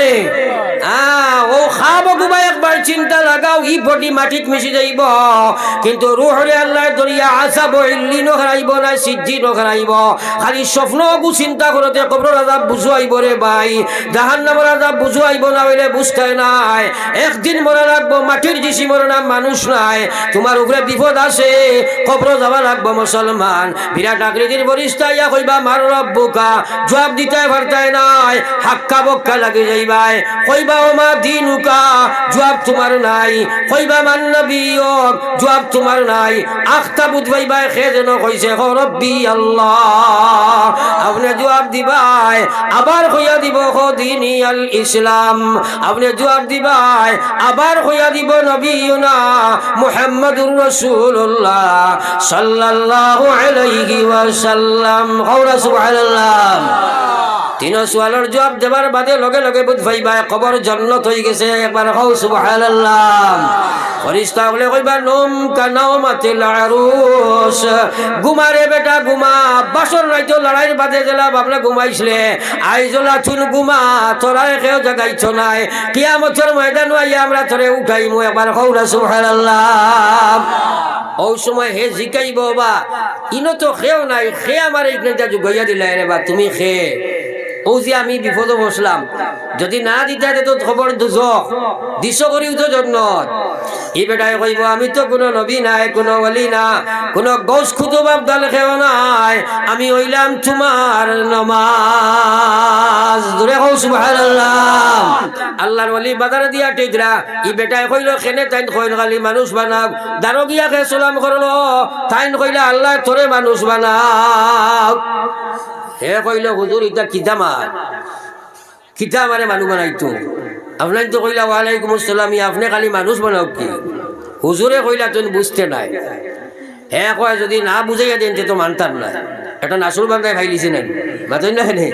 রে ও খাব গুবা একবার চিন্তা লাগাও ই বডি মাটিত মিশি যাইব কিন্তু রুহরে আল্লাহ দরিয়া আসাব ইল্লি নখরাইব না সিজ্জি নখরাইব খালি স্বপ্ন গু চিন্তা করতে কবর আযাব বুঝু আইব রে ভাই জাহান্নামের আযাব বুঝু আইব না হইলে বুঝতে নাই একদিন মরা লাগবো মাটির জিসি মরে না মানুষ নাই তোমার উপরে বিপদ আছে কবর যাওয়া লাগবো মুসলমান বিরাট আকৃতির ফেরেশতা ইয়া কইবা মার রব্বুকা জবাব দিতে পারতায় নাই হাক্কা বক্কা লাগি যাইবাই কইবা ওমা দিনুকা জবাব তোমার নাই কইবা মান নবিয়ক জবাব তোমার নাই আখতা বুঝবাইবা খে যেন কইছে ও রব্বি আল্লাহ আপনি জবাব দিবাই আবার কইয়া দিব ও দিনী আল ইসলাম আপনি জবাব দিবাই আবার কইয়া দিব নবিয়ুনা মুহাম্মাদুর রাসূলুল্লাহ সাল্লাল্লাহু আলাইহি ওয়াসাল্লাম কওলা সুবহানাল্লাহ তিন সোয়ালের জবাব দেবার বাদে লগে লগে বুঝ ভাইবা কবর জান্নাত হয়ে গেছে একবার হও সুবহানাল্লাহ ফেরেশতা বলে কইবা নম কানামাতিল আরুস ঘুমারে বেটা ঘুমা বাসর রাইতো লড়াইয়ের বাদে জেলা বাবলা ঘুমাইছিলে আইজলা চুন ঘুমা তোরা কেউ জাগাইছ নাই কিয়ামতের ময়দান আইয়া আমরা তোরে উঠাইমু একবার হও না সুবহানাল্লাহ ও সময় হে জিকাইব বা ইনো তো খেও নাই খে আমার এইখানটা জুগাইয়া দিলাই রে বা তুমি খে ও যে আমি বিপদে বসলাম যদি না দিতে তো খবর দুজক দিশ করিও তো জন্নত এই বেটায় কইব আমি তো কোনো নবী নাই কোনো ওলি না কোনো গৌস খুতুবাব দল খেও নাই আমি হইলাম তোমার নমাজ দূরে হও সুবহানাল্লাহ আল্লাহর ওলি বাজারে দিয়া টেদরা এই বেটায় কইল কেনে তাইন কইল খালি মানুষ বানাও দারোগিয়াকে সালাম করলো তাইন কইলা আল্লাহ তোরে মানুষ বানাও হে কইল হুজুর ইটা কিতা মারে মানুষ বানাইতো আপনার তো কইলা ওয়ালাইকুম আসসালাম আপনি খালি মানুষ বানাও কি হুজুরে কইলা তুমি বুঝতে নাই হে কয় যদি না বুঝাইয়া দেন তো মানতাম না এটা নাসুর বান্ধায় খাইলিছে না মাতই না হেনে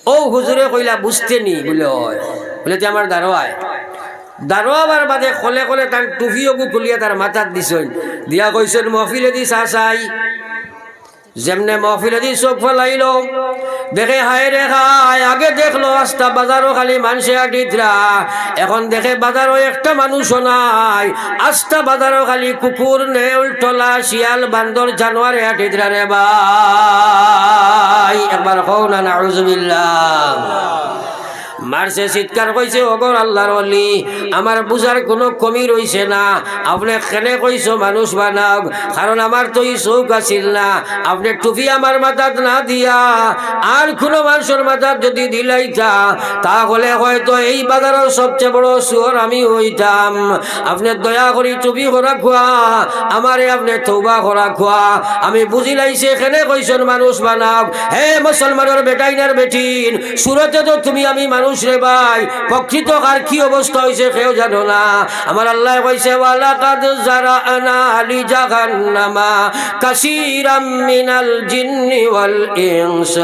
ও হুজুরে কইলা বুঝতে নি বলে হয় বলে যে আমার দারোয়ায় দারোয়াবার বাদে কলে কলে তার টুফিওগু খুলিয়া তার মাথার দিছেন দিয়া কইছেন মহফিলে দি চা চাই যেমনে মহফিলে দি চোখ ফেলাইল দেখে হায় রে খায় আগে দেখলো রাস্তা বাজারও খালি মানুষে আটিতরা এখন দেখে বাজারও একটা মানুষও নাই আস্তা বাজারও খালি কুকুর নেউল টলা শিয়াল বান্দর জানোয়ারে আটিতরা রে ভাই একবার কও না নাউযুবিল্লাহ মারছে চিৎকার কইছে ওগর আল্লাহর ওলি আমার বুঝার কোনো কমি রইছে না আপনি কেনে কইছো মানুষ বানাও কারণ আমার তো এই চৌক আছিল না আপনি টুপি আমার মাথাত না দিয়া আর কোনো মানুষের মাথাত যদি দিলাইতা তাহলে হয়তো এই বাজারের সবচেয়ে বড় সুর আমি হইতাম আপনি দয়া করি টুপি করা খোয়া আমারে আপনি তৌবা করা খোয়া আমি বুঝি লাইছে কেনে কইছন মানুষ বানাও হে মুসলমানের বেটাইনার বেটিন সুরতে তো তুমি আমি মানুষ রে ভাই প্রকৃত আর কি অবস্থা হইছে কেউ জানো না আমার আল্লাহ কইছে ওয়ালাকাদ জারানা লি জাহান্নামা কাসীরাম মিনাল জিন্নি ওয়াল ইনস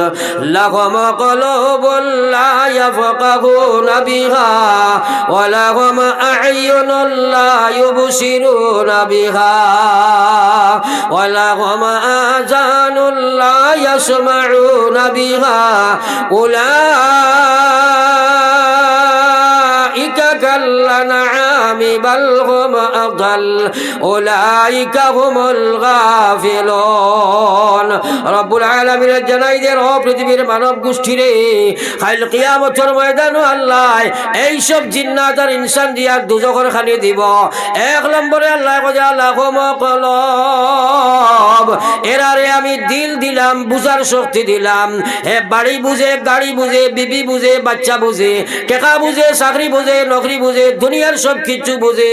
লাহুম কুলুবুন লা ইয়াফকাহুনা বিহা ওয়া লাহুম আ'য়ুনুন লা ইউবসিরুনা বিহা ওয়া লাহুম আযানুন লা ইয়াসমাউনা বিহা كالأنعام بل هم أضل أولئك هم الغافلون رب العالمين জানাইদের ও পৃথিবীর মানব গোষ্ঠীরে কাল কিয়ামতের ময়দানে আল্লাহ এই সব জিন্নাত আর ইনসান দিয়া দুজখর খানি দিব এক নম্বরে আল্লাহ কয় লাহুম কলব এরারে আমি দিল দিলাম বুঝার শক্তি দিলাম হে বাড়ি বুঝে গাড়ি বুঝে বিবি বুঝে বাচ্চা বুঝে টাকা বুঝে চাকরি বুঝে নকরি বুঝে দুনিয়ার সব কিছু বুঝে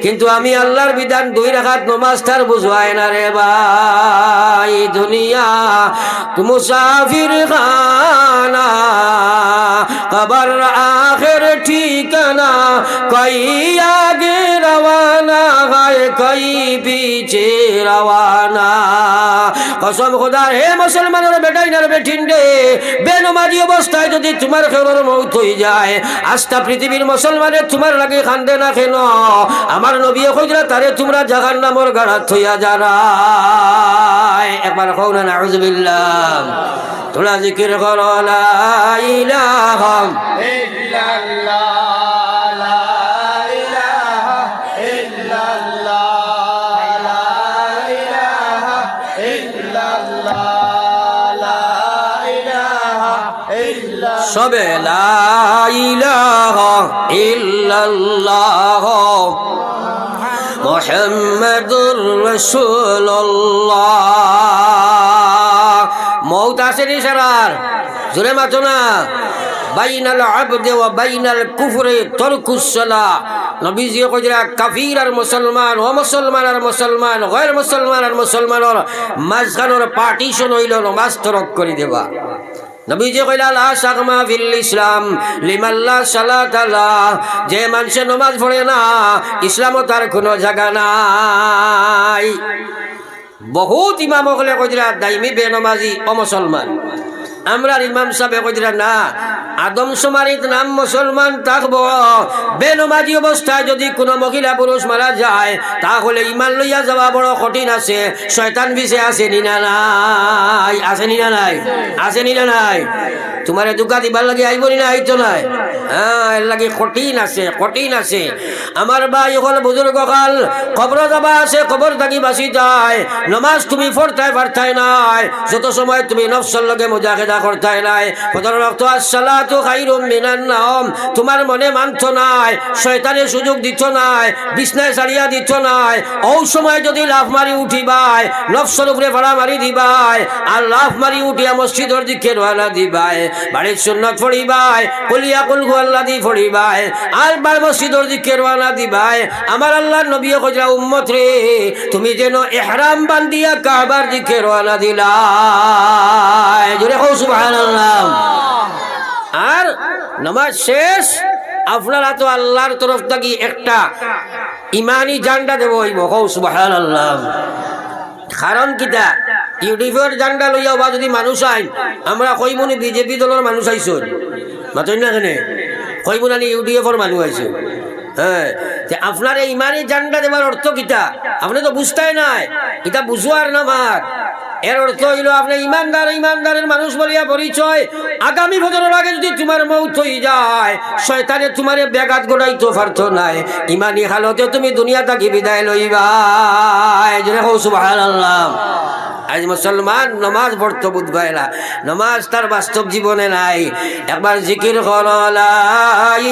কিন্তু আমি আল্লাহর বিধান দুই রাকাত নামাজ তার বুঝায় না রে ভাই দুনিয়া মুসাফির খানা কবর আখির ঠিকানা কই আগে রওয়ানা হয় কই পিছে রওয়ানা কসম খোদার, হে মুসলমানের বেটাই না বেঠিন রে, বেনমাজি অবস্থায় যদি তোমার খেলোর মৌত হয়ে যায়, আস্থা পৃথিবীর মুসলমানের তোমার লাগে খান্দে না কেন? আমার নবী কইরা তারে তোমরা জাহান্নামের গাড়া থইয়া যারা। একবার কও না নাউযুবিল্লাহ। তোরা জিকির করো লা ইলাহা ইল্লাল্লাহ, লা ইলাহা ইল্লাল্লাহ, লা ইলাহা ইল্লাল্লাহ, লা ইলাহা ইল্লাল্লাহ। সবে লা ইলাহা ইল্লাল্লাহ মুহাম্মাদুর রাসূলুল্লাহ। মৌত আসেনি সারার জোরে মাতো না। বাইনাল আবদে ওয়া বাইনাল কুফরে তরকুস সালাহ। নবীজি কইরা কাফির আর মুসলমান, ও মুসলমান আর মুসলমান, গয়র মুসলমান আর মুসলমানের মাঝখানের পার্টিশন হইল নামাজ তরক করে দেবা। নবীজি কইলা লা শাগমা ফিল ইসলাম লিমাল্লা সালাত লা। যে মানুষে নামাজ পড়ে না, ইসলামও তার কোনো জায়গা নাই। বহুত ইমাম হলে কইরা দাইমি বেনমাজি ও মুসলমান। আমরা ইমাম সাহেব কইরা না, আদমশুমারিত নাম মুসলমান থাকবো, বেনমাজি অবস্থায় যদি কোনো মহিলা পুরুষ মারা যায়, তাহলে ইমান লইয়া যাওয়া বড় কঠিন আছে। শয়তান বিছে আসেনি না নাই? আসেনি না নাই? আসেনি না নাই? তোমার দুকা দিবার লাগে আইবনি না? আইতো নাই? হ্যাঁ, এর লাগে কঠিন আছে, কঠিন আছে। আমার ভাই হল বুজুর্গ কাল কবর যাবা আছে, কবর থাকি বাঁচি যায়। নমাজ তুমি পড়তাই পারতাই নাই, যত সময় তুমি নফসের লগে মুজাহিদা করতাই নাই। ফজর ওয়াক্ত আসসালাতু খায়রুম মিনান নাওম তোমার মনে মানত নাই, শয়তানে সুযোগ দিত নাই, বিছনায় ছাড়িয়া দিত নাই। ও সময় যদি লাফ মারি উঠিবাই, নফসের উপরে ভাড়া মারি দিবাই, আর লাফ মারি উঠিয়া মসজিদের দিকে রওনা দিবাই, বাড়ির সুন্নত পড়িবাই, কুলিয়া কুল হুয়াল্লাযী পড়িবাই, আর বার মসজিদের দিকে রওনা দিবাই। আমার আল্লাহর নবী কইরা উম্মত রে, তুমি যেন ইহরাম বান্ধিয়া কাবার দিকে রওনা দিলাই। জোরে কও সুবহানাল্লাহ। আর নামাজ শেষ, আপনারা তো আল্লাহর তরফ থেকে একটা ইমানি জান্ডা দেব হইব। কও সুবহানাল্লাহ। কারণ কিতা, ইউটিউবের জান্ডা লইয়া বা যদি মানুষ আইন, আমরা কইমনি বিজেপি দলের মানুষ আইস মাতই না কেনে, কইমনি ইউডিএফের মানুষ আইছে। হ্যাঁ, আপনার এই ইমানি জান্ডা দেবার অর্থ কিতা আপনি তো বুঝতেই নাই। এটা বুঝুয়ার না মার, এর অর্থ হইল আপনি ইমানদার, ইমানদারের মানুষ বলিয়া পরিচয়। আগামী বছরের আগে যদি তোমার মৌত হয়ে যায়, শয়তানে তোমারে ব্যাঘাত গোড়াইতে পারতো নাই। ইমানি হালতে তুমি দুনিয়া থাকি বিদায় লইবা। জোরে কও সুবহানাল্লাহ। আজ মুসলমান নমাজ পড়তে বুঝবাই না, নমাজ তার বাস্তব জীবনে নাই। একবার জিকির করো লা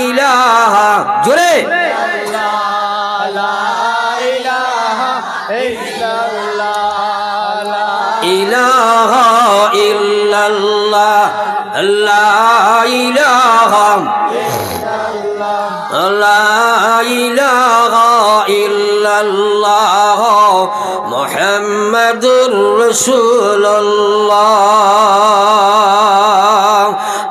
ইলাহা, জোরে ইলাহা ইল্লাল্লাহ, লা ইলাহা লা ইলাহা ইল্লাল্লাহ মুহাম্মাদুর রাসূলুল্লাহ।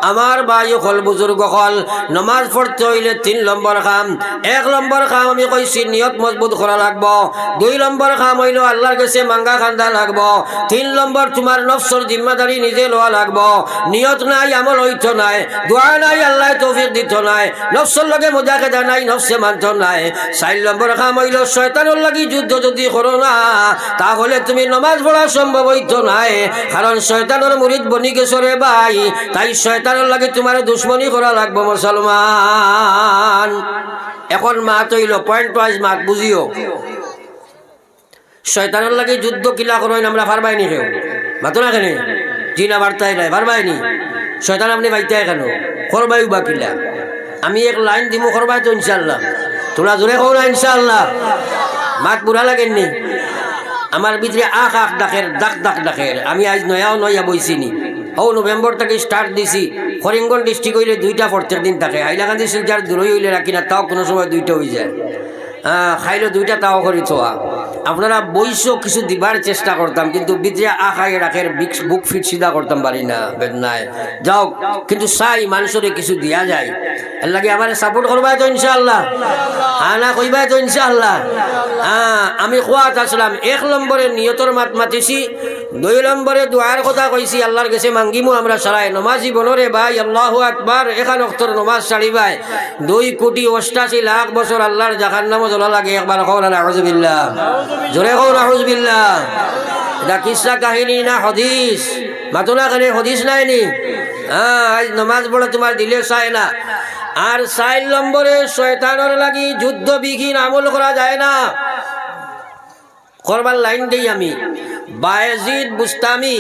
আমার ভাই হল বুজুর্গ হল, নমাজ পড়তে হইলে 3 নম্বর কাম। 1 নম্বর কাম আমি কইছি নিয়ত মজবুত করা লাগবো। 2 নম্বর কাম হইল আল্লাহর কাছে মাঙ্গা খান্দা লাগবো। 3 নম্বর তোমার নফসের জিম্মাদারি নিজে লওয়া লাগবো। নিয়ত নাই, আমল হইতো নাই, দোয়া নাই, আল্লাহ তৌফিক দিত নাই, নফসের লগে মুজাহিদা নাই, নফসে মানত নাই। 4 নম্বর কাম হইল শয়তানের লাগি যুদ্ধ যদি করো না, তাহলে তুমি নমাজ পড়া সম্ভব হইতো নাই। কারণ শয়তানের মুরিদ বনি গেছো রে ভাই, তাই শয়তানের লাগে তোমার দুশ্মনী করা লাগবো মুসলমান। এখন মাত হইল পয়েন্ট ওয়াইজ মাত বুঝিও। শয়তানের লাগে যুদ্ধ কিলা করো আমরা পারবাই নি কেউ, মাতো না কেন? জি না, বার্তাই নাই, পারবাই নি। শয়তান আপনি বাইতে কেন করবাই বা কিলা? আমি এক লাইন দিমু করবাই তো ইনশাল্লাহ। তোরা জোরে কও না ইনশাল্লাহ। মাত বুড়া লাগেননি? আমার ভিতরে আখ আখ ডাকের, দাক দাক ডাকের। আমি আজ নয়াও নয়া বইছিনি। ও নভেম্বর থেকে স্টার্ট দিছি। করিমগঞ্জ ডিস্ট্রিক্ট হইলে 2টা প্রত্যেক দিন থাকে। হাইলাকান্দি শিলচার দূরই হইলে রাখি না, তাও কোনো সময় 2টা হয়ে যায়। খাইলে 2টা তাও করি থোয়া। আপনারা বইসও কিছু দিবার চেষ্টা করতাম, কিন্তু ভিতরে আখাই রাখের বুক ফিট সিধা করতাম পারি না, বেদনায় যাও। কিন্তু চাই মানুষরে কিছু দিয়া যায়, এর লাগে আমার সাপোর্ট করবাই তো ইনশাআল্লাহ। হ্যাঁ না কইবাই তো ইনশাআল্লাহ। আমি খোয়াত আসলাম 1 নম্বরের নিয়তর মাত মাতিছি, দুই নম্বরে দোয়ার কথা কইছি আল্লাহর কাছে মাঙ্গিমু আমরা সারাই নমাজি বনরে ভাই আল্লাহু আকবার এখান অক্তর নমাজ সারি ভাই 2,88,00,000 বছর আল্লাহর জাহান্নামে জ্বলা লাগে একবার কওনা নাউযুবিল্লাহ জোরে কও নাউযুবিল্লাহ এটা কিসা কাহিনী না হাদিস মাতুনা কেন হাদিস নাই নি আজ নমাজ পড়ে তোমার দিলে চায় না আর 4 নম্বরে শয়তানের লাগি যুদ্ধ বিঘিন আমল করা যায় না করবার লাইন দেই আমি বায়েজিদ বুস্তামি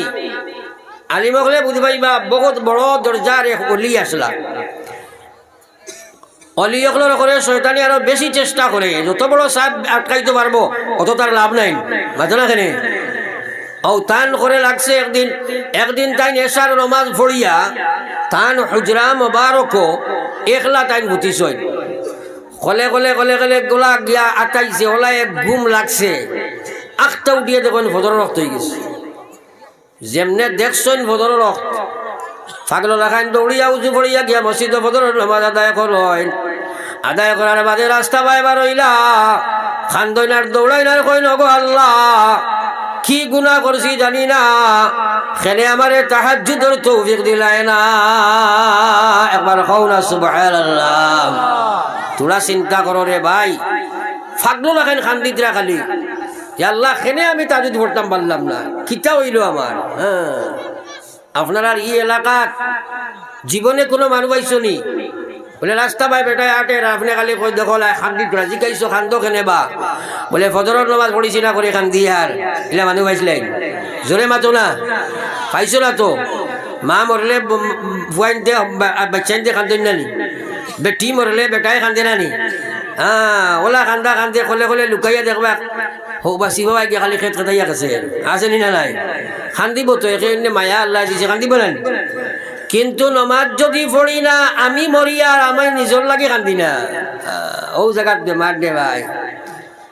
আলিমকলে বুঝি পাইবা বহুত বড় দরজার এক অলি আসলা অলিয়কলের করে শয়তানি আরো বেশি চেষ্টা করে যত বড় সাহেব আটকাইতে পারবো অত তার লাভ নাই মাঝনা কেনে ও তান করে লাগছে একদিন তাই এশার নমাজ পড়িয়া তান হুজরা মোবারক একলা তাই গুতিছই কলে কলে কলে কলে গোলা গিয়া আটাইছে ওলা এক ঘুম লাগছে আখটা উঠিয়ে দেখুন ভদর রক্ত হয়ে গেছে যেমনে দেখছেন ভদর রক্ত ফাগল রাখান দৌড়িয়া উঁচু পড়িয়া গিয়া মসজিদ ভদর নামাজ আদায় করেন আদায় করার বাদে রাস্তা বাইবার হইলা খান্দইনার দৌড়াইনার কই নগো আল্লাহ কি গুনাহ করছি জানি না খেলে আমারে তাহাজ্জুদের তৌফিক দিলাই না একবার কও না সুবহানাল্লাহ তোরা চিন্তা করো রে ভাই ফাগল রাখেন খান্দিতরা খালি আল্লাহ খেনে আমি তাজুদ পড়তাম পারলাম না কিতা হইল আমার হ্যাঁ আপনার আর এলাকা জীবনে কোনো মানুষ আইসনি বলে রাস্তা পাই বেটায় আটে আপনি খালি কই দেখো খান্দি রাজি খাইছো খান্দো কেনে বা বলে ফজরের নামাজ পড়িছি না করে খান্দি আর এলা মানুষ পাইছিলেন জোরে মাতো না পাইছো না তো মা মরলে ফুয়াইনতে বাচ্চাইনতে খান্দন নানি বেটি মরলে বেটায় খান্দে নানি হ্যাঁ ওলা কান্দা কান্দে কলে কলে লুকাইয়া দেখবা হো বাসিব আগে খালি খেত খেতাইয়া গেছে আছে নি না নাই খান্দিব তো এখানে মায়া আল্লাহ দিছে খান্দিব না কিন্তু নমাজ যদি পড়ি না আমি মরি আর আমার নিজর লাগে কান্দি না ও জায়গাত বেমার দে ভাই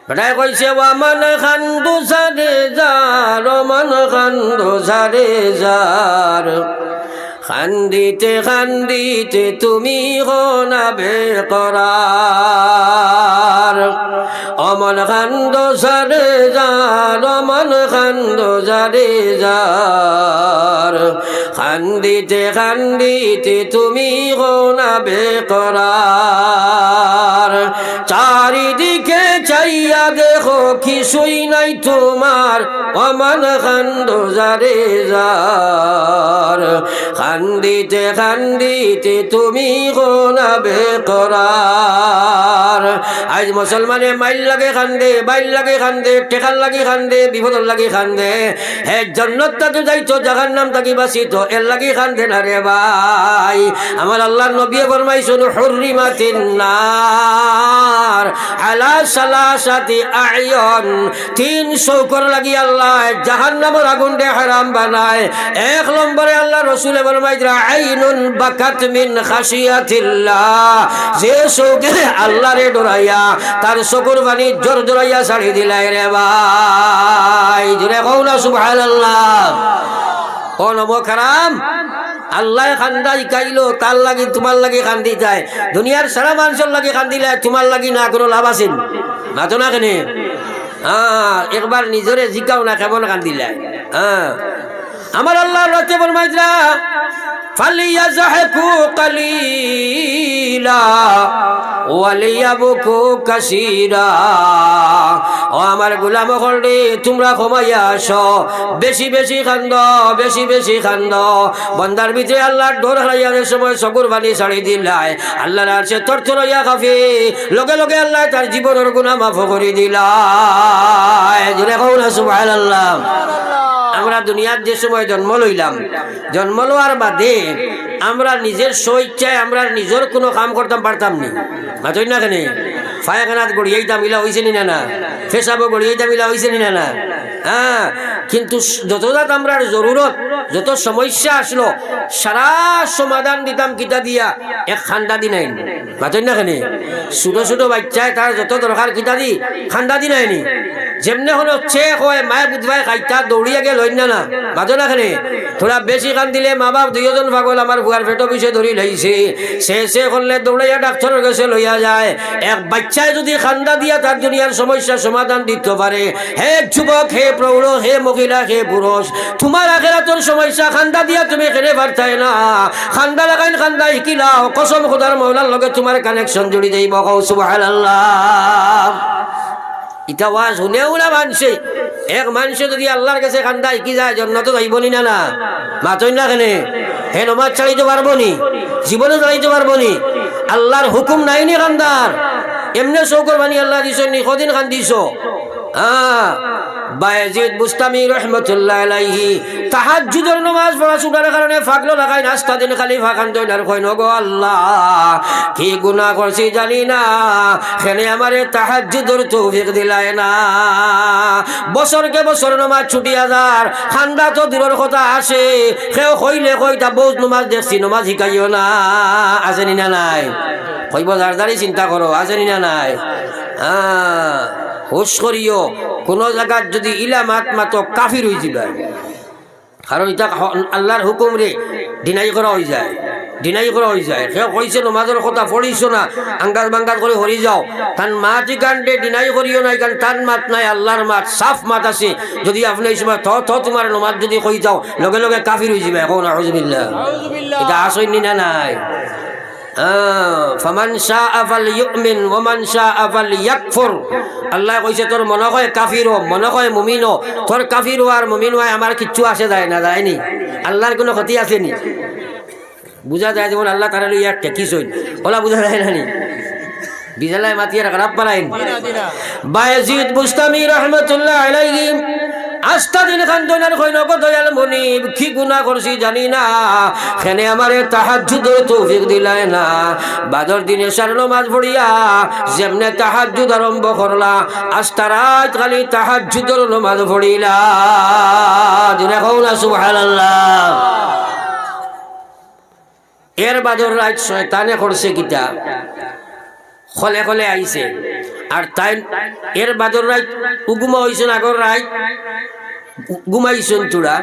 বেটাই কইছে ওয়ামান খান্দু সারে যার মান খান্দু সারে যার খান্দিতে খান্দিতে তুমি গোনাবে করার অমন খান্দ সারে যার অমন খান্দ সারে যার খান্দিতে খান্দিতে তুমি গোনাবে করার চারিদিকে চাইয়া দেখো কিছুই নাই তোমার অমন খান্দ সারে যার খান্দিতে খান্দিতে তুমি গোনাবে করার আজ মুসলমানে মাইল লাগে খান্দে বাইল লাগে খান্দে টেকার লাগে খান্দে বিপদর লাগে খান্দে হে জন্নত তাকে যাইতো জাহান্নাম তাকে বাঁচিত এর লাগে খান্দে না রে ভাই আমার আল্লাহর নবী ফরমাইছেন হুররিমাতিন নার আলা সালাসাতি আয়ন 3 শৌকর লাগি আল্লাহ জাহান্নামের আগুন দে হারাম বানায় এক নম্বরে আল্লাহ রাসূল ফরমাইরা আইনুন বাকাত মিন খাশিয়াতিল্লাহ যে শৌকে আল্লাহরে ডরাইয়া তার চকুর পানি জোর জোরাইয়া ছাড়ি দিলাই রে ভাই জোরে কও না সুবহানাল্লাহ ও নব কারাম আল্লাহ খান্দা শিকাইলো তার লাগি তোমার লাগি কান্দি যায় দুনিয়ার সারা মানুষের লাগি কান্দিলে তোমার লাগি না কোনো লাভ আছে না তো না কেনে একবার নিজরে জিকাও না কেমন কান্দিলে আমার আল্লাহ রাতে ফরমাইরা ফালিয়াজহাকু কালিলা ওয়ালিয়াবকু কাসীরা ও আমার গোলাম হলে তোমরা কমাইয়া আসো বেশি বেশি খান্দ বেশি বেশি খান্দ বন্দার ভিতরে আল্লাহর ডর হারাইয়ার সময় চকুর পানি ছাড়ি দিলাই আল্লাহর আরশে তরতরাইয়া কাঁপে লগে লগে আল্লাহ তার জীবনের গুনাহ মাফ করে দিলাই জোরে কও না সুবহানাল্লাহ আমরা দুনিয়ার যে সময় জন্ম লইলাম জন্ম লওয়ার বাদে আমরা নিজের স্বইচ্ছায় আমরা নিজের কোনো কাম করতাম পারতাম না মাতই না কেন ফায়খানাত গড়িয়াইতাম ইলা হয়েছে নি না ফেসাবো গড়িয়াইতাম ইলা হয়েছে নি না কিন্তু যতদাত আমরা জরুরত যত সমস্যা আসলো সারা সমাধান দিতাম কিতা দিয়া এক খান্দা দি নাই মাতই না কেন ছোট ছোট বাচ্চায় তার যত দরকার কিতা দি খান্দা দি নাইনি যেমনে হলো চেক হয় মায়ে বুধবাই খাইতা দৌড়িয়া গেল না বাজো না খানে থোড়া বেশি কান দিলে মা বাপ দুইজন পাগল আমার বুয়ার পেটো পিছে ধরি লইছে সে করলে দৌড়াইয়া ডাক্তারের কাছে লইয়া যায় এক বাচ্চায় যদি খান্দা দিয়া তার দুনিয়ার সমস্যার সমাধান দিতে পারে হে যুবক হে প্রৌঢ় হে মহিলা হে পুরুষ তোমার আখিরাতের সমস্যা খান্দা দিয়া তুমি খেলে পারতাই না খান্দা লাগাইন খান্দা শিকিলাও কসম খোদার মৌলার লগে তোমার কানেকশন জুড়ি দেব কও সুবহানাল্লাহ ইটা ওয়াজ শুনেও না মানছে এক মানুষে যদি আল্লাহর কাছে খান্দা শিকি যায় জন্নত যাইব নি না মাতই না কেনে হে নমাজ চালাইতে পারবো নি জীবনে চালাইতে পারবো নি আল্লাহর হুকুম নাই নি খান্দার এমনি চৌকর বানি আল্লাহ দিছ নি কদিন খান্দিছ বায়েজিদ বুস্তামি রহমতুল্লাহ আলাইহি তাহাজ্জুদের নামাজ পড়া ছুটার কারণে ফাগলো লাগাই নাস্তা দিন খালি ফাঁকান দইনার কইন গো আল্লাহ কি গুনাহ করছি জানি না খেলে আমারে তাহাজ্জুদের তৌফিক দিলাই না বছরকে বছর নামাজ ছুটি হাজার ঠান্ডা তো দূরের কথা আসে কেউ কইলে কইতা বহুত নামাজ দেখছি নামাজ শিখাইও না আসেনি না নাই কইব দাঁড়ি চিন্তা করো আসেনি না নাই হুশ করিও কোনো জায়গার যদি ইলা মাত মাতো কাফির হয়ে যাবে কারণ এটা আল্লাহর হুকুম রে ডিনাই করা হয়ে যায় কেউ কইছে নমাজের কথা পড়িস না আঙ্গাজ বাঙ্গাজ করে হরি যাও তার মাটি কাণ্ডে ডিনাই করিও নাই কারণ তার মাত নাই আল্লাহর মাত সাফ মাত আছে যদি আপনি এই সময় তোমার নমাজ যদি কই যাও লগে লগে কাফির হয়ে যাবে এখন আউযুবিল্লাহ এটা আসইনি না নাই ফামান শাআ ফালইউমিন ওয়া মান শাআ ফালইয়াকফুর আল্লাহ কইছে তোর মনে হয় কাফির ও মনে হয় মুমিন ও তোর কাফির আর মুমিন হয় আমার কিচ্ছু আসে যায় না যায়নি আল্লাহর কোনো ক্ষতি আসেনি বুঝা যায় যেমন আল্লাহ তারা লইয়া টেকিছই ওলা বুঝা যায় না নি বিজালায় মাতিয়ার খারাপ পালাইন বায়েজিদ বুস্তামি রহমাতুল্লাহ আলাইহি আস্তা দিন খান্দনার কইন গো দয়াল মনিব কি গুনাহ করছি জানি না খেনে আমারে তাহাজ্জুদের তৌফিক দিলাই না বাদর দিনে সার নামাজ পড়িয়া যেমনে তাহাজ্জুদ আরম্ভ করলা আস্তা রাত খালি তাহাজ্জুদের নামাজ পড়িলা দিনে কও না সুবহানাল্লাহ এর বাদর রাত শয়তানে করছে কিটা খলে খলে আইছে আর তাই এর বাদর রাত উগুমা হইছেন আগর রাত ঘুমাইছেন চূড়া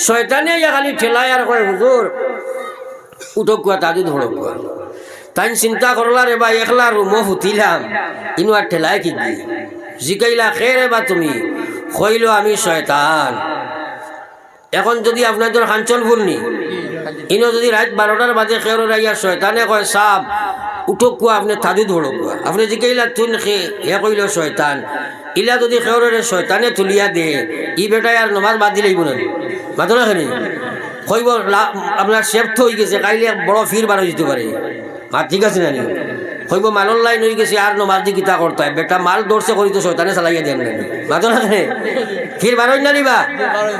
শয়তানে খালি ঠেলায় আর কয় হুজুর উঠক কুয়া তাজু ধরক কুয়া তাই চিন্তা করলা রে বা একলা রুমো হুতিলাম ইনু আর ঠেলায় কি জিকাইলা খে রে বা তুমি কইল আমি শয়তান এখন যদি আপনাদের কাঞ্চন ভুলনি ইনো যদি রাত 12টার বাজে খের রাইয়া শয়তানে কয় সাপ উঠক কুয়া আপনি তাজু ধরক কুয়া আপনি জিকাইলা তুই খে হে কইল শয়তান ইলা যদি খেরে শয়তানে তুলিয়া দে ই বেটায় আর নমাজ বাদ দিলেই বলেন মাতো না খেলে কইব আপনার সেফট হয়ে গেছে কাইলে বড় ফির বার হয়ে যেতে পারে মা ঠিক আছে না কইব মালর লাইন হয়ে গেছে আর নমাজ দি কিতা করতে হয় বেটা মাল দৌড়ছে করি তো শয়তানে চালাইয়া দেন না মাতো না খেলে ফির বার হইন না নিবা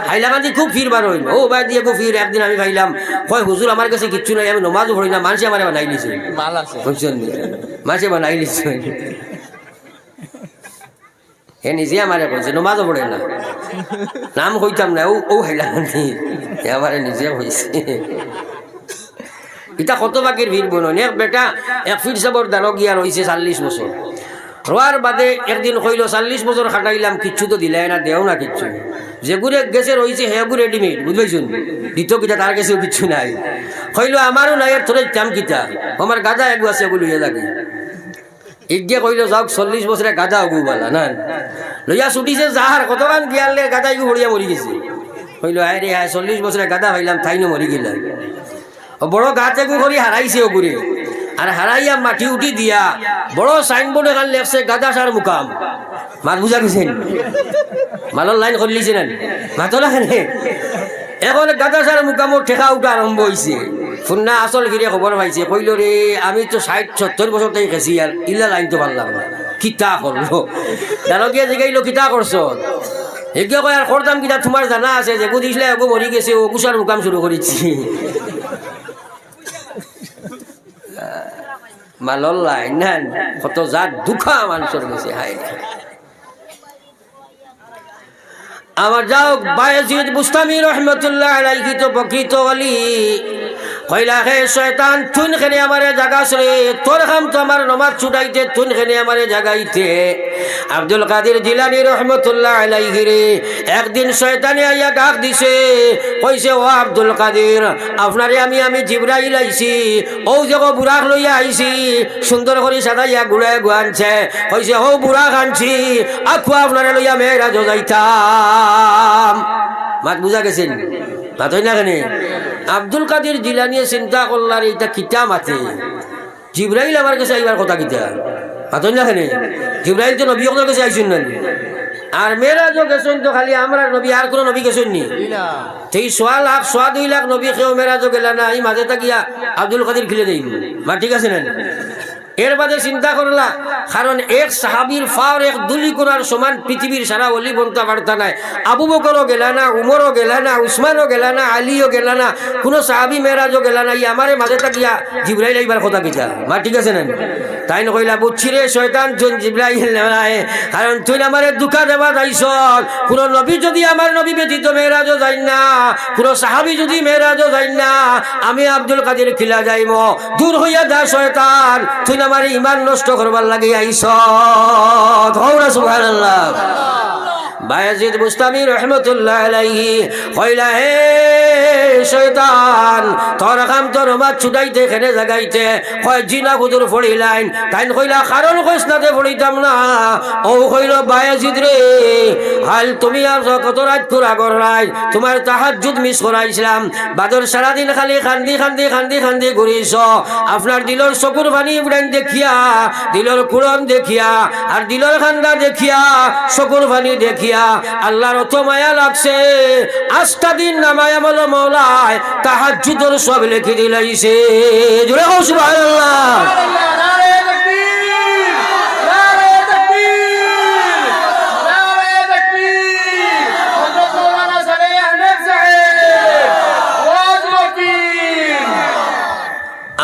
হাইলাকান্দি খুব ফির বার হইন ও বাই দিয়ে খুব ফির একদিন আমি খাইলাম কয় হুজুর আমার কাছে কিচ্ছু নাই আমি নমাজও পড়ি না মানুষে আমার বানাই নিছে বুঝছেন মানুষে বানাই নিছে হে নিজে আমারে কইছে নমাজও পড়ে না নাম কইতাম না ও হাইলাকান্দি আমারে নিজে কইছে এটা কত বাকির ভিড় বনন এক বেটা এক ফির সাবর দানো গিয়া রইছে 40 বছর রোয়ার বাদে একদিন কইল 40 বছর খাটাইলাম কিচ্ছু তো দিলাই না দেও না কিচ্ছু যেগুলো গেছে রইছে হেগু রেডিমেড বুঝবাইছুন দ্বিতীয় কিতা তার কাছেও কিচ্ছু নাই কইল আমারও নাই আর তোর চাম কিতা আমার গাদা এগু আছে এগুলো ইয়ে লাগে ইগে কইল যাওক 40 বছরে গাদা হবু বলা না লইয়া ছুটিছে যাহার কতক্ষণ গিয়ালে গাদা ইগু হড়িয়া মরি গেছে কইল আয় রে 40 বছরে গাদা হইলাম তাইনো মরি গেলাম বড় গাছ এগু করি হারাইছে ওগুরে আর হারাইয়া মাটি উঠি দিয়া বড় সাইনবোর্ড এখান লেখছে গাদা সার মুকাম মাত বুঝা গেছেন মালর লাইন করে লিছে না মাতো লাগে এখন গাদা সার মুকামর ঠেকা উঠা আরম্ভ হয়েছে ফুন্না আসল ফিরে খবর পাইছে কইল রে আমি তো 60-70 বছর তাই গেছি আর ইল্লা লাইন তো পারলাম না কিতা করলো দারগিয়া জিগাইলো কিতা করছো একে কয় আর করতাম কিতা তোমার জানা আছে যে বুঝিসলে এগো মরি গেছে ও গুসার মুকাম শুরু করেছি মালর লাইন না কত জাত দুঃখা মানুষের গেছে হাই আমার যাও বায়েজিদ বুস্তামি রহমতুল্লাহ আলাইহি তো প্রকৃত ওলি কইলা হে শয়তান তুই খেনে আমারে জাগাস রে, তোর কাম তো আমার নমাজ ছুটাইতে, তুই খেনে আমারে জাগাইতে। আব্দুল কাদের জিলানী রহমতুল্লাহ আলাইহি রে একদিন শয়তানে আইয়া ডাক দিছে, কইছে ও আব্দুল কাদের আপনারে আমি জিবরাইল আইছি, ও যে বুড়াক লইয়া আইছি, সুন্দর করে সাদাইয়া গুড়ায় গুয়ানছে, কইছে ও বুড়াক আনছি আকু আপনারে লইয়া মেয়েরাজ যাইতাম। মাত বুঝা গেছেন মাতই না কেন? আব্দুল কাদের জিলানিয়ে চিন্তা করলার এইটা কিতা মাতে, জিবরাইল আমার কাছে আইবার কথা কিতা মাতই না কেন? জিবরাইল তো নবী কাছে আইসুন না, আর মেয়েরাজও গেছেন তো খালি আমরা নবী, আর কোনো নবী গেছেন নি? সেই 1,2,00,000 নবী কেউ মেয়েরাজও গেলা না, এই মাঝে থাকিয়া আব্দুল কাদের খিলে দেই মা, ঠিক আছে না? এর বাদে চিন্তা করলা, কারণ এক সাহাবীর ফাওর এক দুলি করার সমান পৃথিবীর সারা অলি বনতে পারতা নাই। আবু বকরও গেলা না, উমরও গেলা না, উসমানও গেলা না, আলীও গেলা না, কোনো সাহাবী মেরাজও গেলা না, ই আমারে মাঝে থাকিয়া জিবরাইল আইবার কথা কিতা মা, ঠিক আছে না? তাই নকইলা বুঝছি রে শয়তান তুই জিবরাইল নাই, কারণ তুই আমারে দুঃখা দেবা যাইছ। কোন নবী যদি আমার নবী ব্যতীত মেরাজও যাই না, কোন সাহাবী যদি মেরাজও যাই না, আমি আব্দুল কাদের খিলা যাইব। দূর হইয়া যা শয়তান, তুই আমার ইমান নষ্ট করবার লাগে আইছ। সুবহানাল্লাহ। বায়াজিদ বুস্তামি রহমতুল্লাহ আলাইহি কইলা হে শয়তান তোর কাম তোর মাছ ছুটাইতে খেনে জাগাইতে, কয় জিনা হুজুর ফড়িলাইন, তাই কইলা কারণ কইস নাতে ফড়িতাম না। ও কইল বায়াজিদ রে হাল তুমি আর কত রাত করে আগর রাত তোমার তাহাজ্জুদ মিস করাইছিলাম, বাদর সারাদিন খালি খান্দি খান্দি খান্দি খান্দি ঘুরিস, আপনার দিলর চকুর পানি উড়ান দেখিয়া, দিলর কুড়ন দেখিয়া, আর দিলর খান্দা দেখিয়া, চকুর পানি দেখিয়া আল্লাহর অত মায়া লাগছে, 8টা দিন নামায় আমল মওলায় তাহাজ্জুদের সব লিখে দিলাইছে। জোরে কও সুবহানাল্লাহ।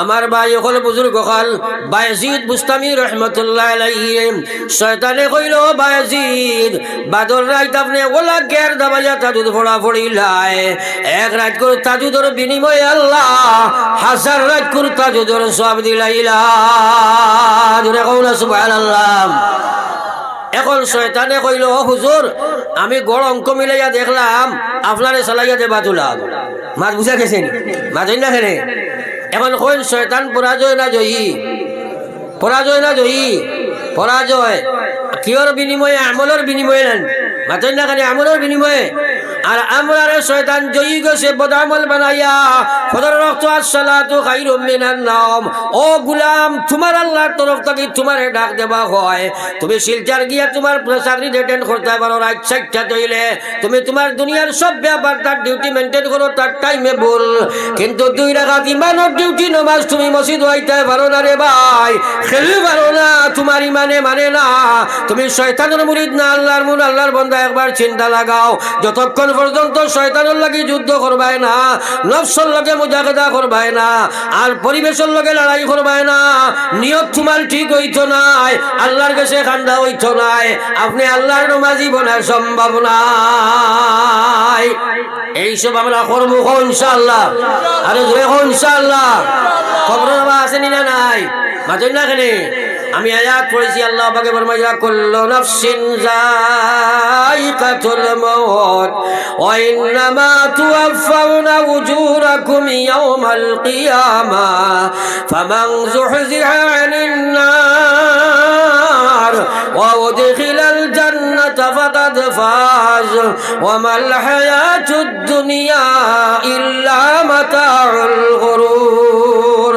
আমার ভাই হল বুজুর্গ হল বায়াজিদ বুস্তামি রহমতুল্লাহ আলাইহি শয়তানে কইল বায়াজিদ বাদর রাত আপনি ওলা গের দাবাইয়া তাজুদ ফোড়া ফড়িলাই, এক রাত করে তাজুদের বিনিময়ে আল্লাহ 1000 রাত করে তাজুদের সওয়াব দিলাইলা। জোরে কও না সুবহানাল্লাহ। এখন শয়তানে কইল ও হুজুর আমি গড় অঙ্ক মিলাইয়া দেখলাম আপনারে চালাইয়া দেবা তুলাম। মাছ বুঝা গেছেন মাছ না খেলে? এখন কইন শয়তান পরাজয় না জয়ী? পরাজয় না জয়ী? পরাজয়। কিয়র বিনিময়ে? আমলের বিনিময়ে নেন মাতই না খালি আমলের বিনিময়ে। আর আমরারে শয়তান জয়ী গেছে বদামল বানাইয়া, ফজর রক্ত আসসালাতু খায়রুম মিনান নাওম। ও গোলাম তোমার আল্লাহর তরফ থেকে তোমারে ডাক দেবা হয়, তুমি শিলচার গিয়া তোমার চাকরি অ্যাটেন্ড করতে পারো রাত 4টা তৈলে, তুমি তোমার দুনিয়ার সব ব্যাপার তার ডিউটি মেনটেন করো তার টাইমে বল, কিন্তু 2 রাকাত ইমানের ডিউটি নামাজ তুমি মসজিদ হইতে পারো না রে ভাই, খেলে পারো না, তোমার ইমানে মানে না, তুমি শয়তানের মুরিদ না আল্লাহর মুরিদ, আল্লাহর বান্দা। একবার চিন্তা লাগাও, যতক্ষণ পর্যন্ত শয়তানের লাগি যুদ্ধ করবাই না, নফসের লগে মুজাহাদা করবাই না, আর পরিবেশের লগে লড়াই করবাই না, নিয়ত তোমার ঠিক হইতো নাই, আল্লাহর কাছে খান্দা হইতো নাই, আপনি আল্লাহর নামাজি বনা সম্ভব নাই। এইসব আমরা করবো ইনশাআল্লাহ। আরে জোরে ইনশাআল্লাহ। খবর আছে না নাই মাঝে না কেন? আমি আয়াত পড়েছি, আল্লাহ পাকে ফরমাইয়া কুল্লু নাফসিন যায়িকাতুল মাউত ওয়া ইন্নামা তুওয়াফাউনা উজুরাকুম ইয়াওমাল কিয়ামাহ ফামান যুহজিহা আনিন নার ওয়া উদখিলাল জান্নাতা ফাকাদ ফাজ ওয়া মাল হায়াতুদ দুনিয়া ইল্লা মাতাউল গুরুর।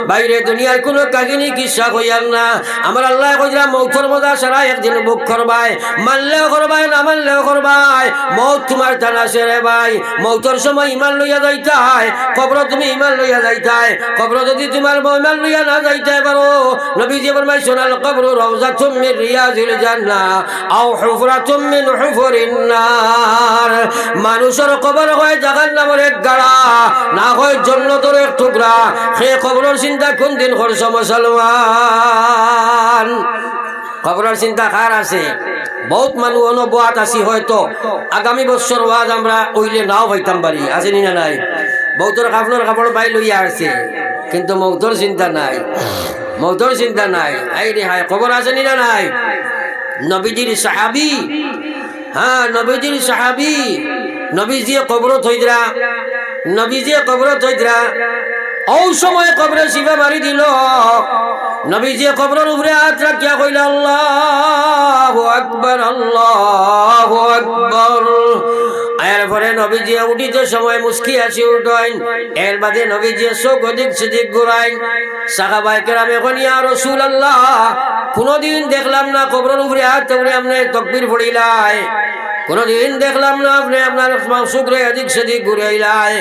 বাইরে দুনিয়ার কোনো কাহিনী কিসা কইয়ার না, আমার আল্লাহ কইরা মৌতর মজা সারা একদিন বুক করবাই, মানলেও করবাই না মানলেও করবাই, মৌত তোমার টানা সেরে ভাই। মৌতর সময় ইমান লইয়া যাইতাই, কবর তুমি ইমান লইয়া যাইতাই, কবর যদি তোমার ইমান লইয়া না যাইতে পারো, নবীজি ফরমাই সোনাল কবর রাউযাতুম মিন রিয়াজিল জান্নাহ আও হুফরাতুম মিন হুফুরিন নার। মানুষের কবর হয় জাহান্নামের এক গাড়া, না হয় জান্নাতের এক টুকরা। সে কবরের চিন্তা কোন দিন করছ মুসলমান? কবরের চিন্তা কার আছে? বহুত মানুষ অনুবাদ আছি, হয়তো আগামী বছর ওয়াজ আমরা ওইলে নাও পাইতাম পারি, আছে নি না নাই? মৌতর কাফনের কাপড় পাই লইয়া আছে, কিন্তু মৌতর চিন্তা নাই, মৌতর চিন্তা নাই। এই রে হায়, খবর আছে না নাই? নবীজির সাহাবী, হ্যাঁ নবীজির সাহাবী, নবীজিয়ে কবর থইদরা, নবীজিয়ে কবর থইদরা, ও সময় কবরে শিবা মারি দিল। নবীজিয়ে কবরের উপরে হাত রাখিয়া কইল আল্লাহু আকবার, আল্লাহু আকবার। এরপরে নবীজি উঠিতে সময় মুস্কি আসি উঠাইন, এর বাদে নবীজি চোখ অধিক সেদিক ঘুরাইন। সাহাবায়ে কেরাম এখন ইয়া রাসূলুল্লাহ, কোনদিন দেখলাম না কবরের উপরে হাত তুলে আপনি তাকবীর পড়িলাই, কোনদিন দেখলাম না আপনি আপনার চোখরে এদিক সেদিক ঘুরাইলাই।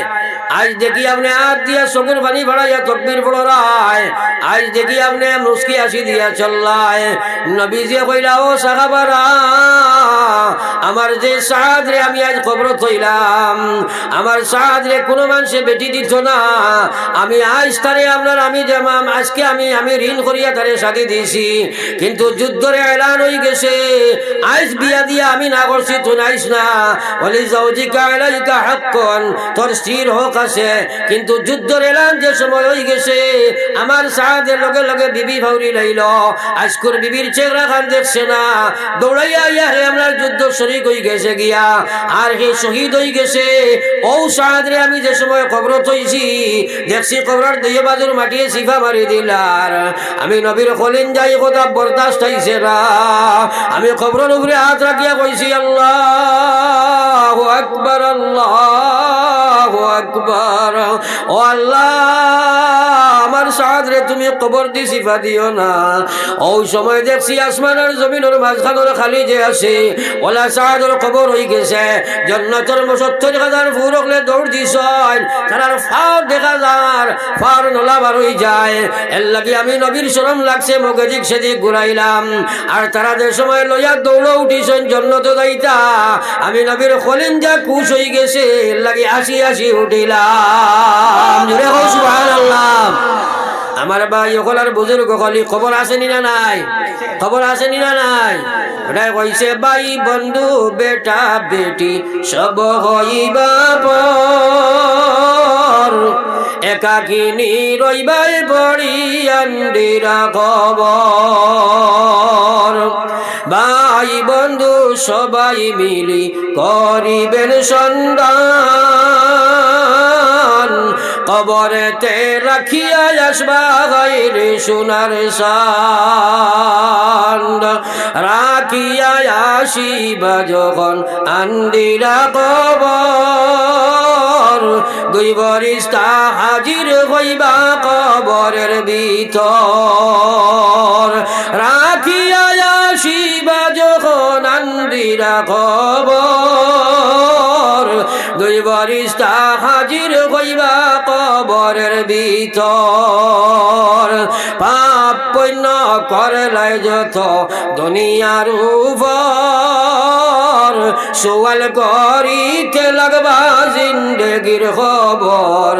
আজ দেখি আপনি হাত দিয়া চোখের পানি ভরাইয়া তাকবীর পড়ায়, আজ দেখি আপনি মুস্কি আসি দিয়া চল্লায়। নবীজি কইলা ও সাহাবারা, আমার যে সাদ রে আমি আজ কবর থইলাম, আমার সাদ রে কোনো মানুষে বেটি দিত না, আমি আজ তারে আপনার আমি যেমন আজকে আমি ঋণ করিয়া তারে সাথে দিয়েছি, কিন্তু যুদ্ধরে এলান হয়ে গেছে, আজ বিয়া দিয়া আমি না করছি তো নাইস না, বলি জাওজিকা আলাইকা হাক্কুন, তোর স্ত্রীর হক আছে, কিন্তু যুদ্ধর এলান যে সময় হয়ে গেছে, আমার সাদের লগে লগে বিবি ভাউরি লাইল, আজকুর বিবির চেহারা খান দেখছে না, দৌড়াইয়া ইয়া হে আমার যুদ্ধ শরীক হয়ে গেছে গিয়া, আর হে শহীদ হয়ে গেছে। ও সাদরে আমি যে সময় কবর থইছি, দেখছি কবরের দুই বাজুর মাটিয়ে সিফা মারি দিলার, আমি নবীর খলিন যাই কথা বরদাস্ত হইছে না, আমি কবরের উপরে হাত রাখিয়া কইছি আল্লাহু আকবার, আল্লাহু আকবার। ও আল্লাহ, আমার সাদরে তুমি কবর দি সিফা দিও না। ওই সময় দেখছি আসমানের জমিনের মাঝখানের খালি যে আছে, ওলা সাদর কবর হয়ে গেছে, জান্নাতের ৭০,০০০ ফুল হলে দৌড় দিছ, তার ফার দেখা যার ফার নলা বার হয়ে যায়, এর লাগি আমি নবীর শরম লাগছে, মুখ এদিক সেদিক ঘুরাইলাম, আর তারা যে সময় লইয়া দৌড় উঠিছেন জন্নতে যাইতা, আমি নবীর খলিন যা খুশ হয়ে গেছে, এর লাগি আসি আসি উঠিলাম। জোরে হোক সুবহানাল্লাহ। আমার ভাই ওখানে বুজুর্গ কলি খবর আসেনি না নাই? খবর আসেনি না নাই? ওটাই কইছে ভাই বন্ধু বেটা বেটি সব হইবা পর, একাকিনী রইবাই বড়ি আন্দিরা খবর, ভাই বন্ধু সবাই মিলি করিবেন সন্ধান, কবরেতে রাখিয়া আসবা গাইরে সোনার সান্দ, রাখিয়া আসিবা যখন আন্দিরা কবর, দুই বরিস্তা হাজির হইবা কবরের ভিতর, রাখিয়া আসিবা যখন আন্দিরা কবর, দুই বরিস্তা হাজির হইবা কবরের ভিতর, পাপ পুণ্য করলাই যত দুনিয়ার উপর, সওয়াল করিতে লাগবা জিন্দেগির খবর,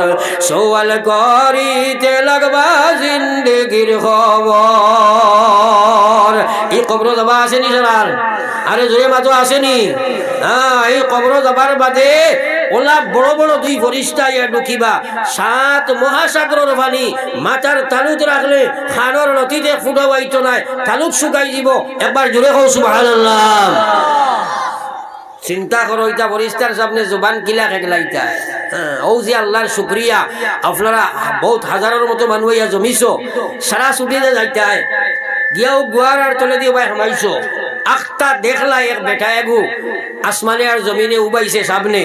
সওয়াল করিতে লাগবা জিন্দেগির খবর। এই কবর যাবা আসেনি সরার? আরে জোরে মাতো আসেনি? হ্যাঁ, এই কবর যাবার বাদে ওলা বড় বড় দুই ফরিস্তা ইয়া ঢুকিবা, ৭ মহাসাগরের পানি মাথার তালুত রাখলে খানোর নদীতে ফুটো বাইতো নাই, তালুক শুকাই দিব। একবার জোরে কও সুবহানাল্লাহ। চিন্তা করো, এটা ফরিস্তার সামনে জবান কিলা খেগলাইতা। ও যে আল্লাহর শুকরিয়া, আপনারা বহুত হাজারের মতো মানুষ ইয়া জমিছো, সারা ছুটিতে যাইতায় গিয়াও গুয়ার আর তলে দিয়ে ভাই হামাইছো, আখটা দেখলা এক বেটা এগু আসমানে আর জমিনে উবাইছে সামনে,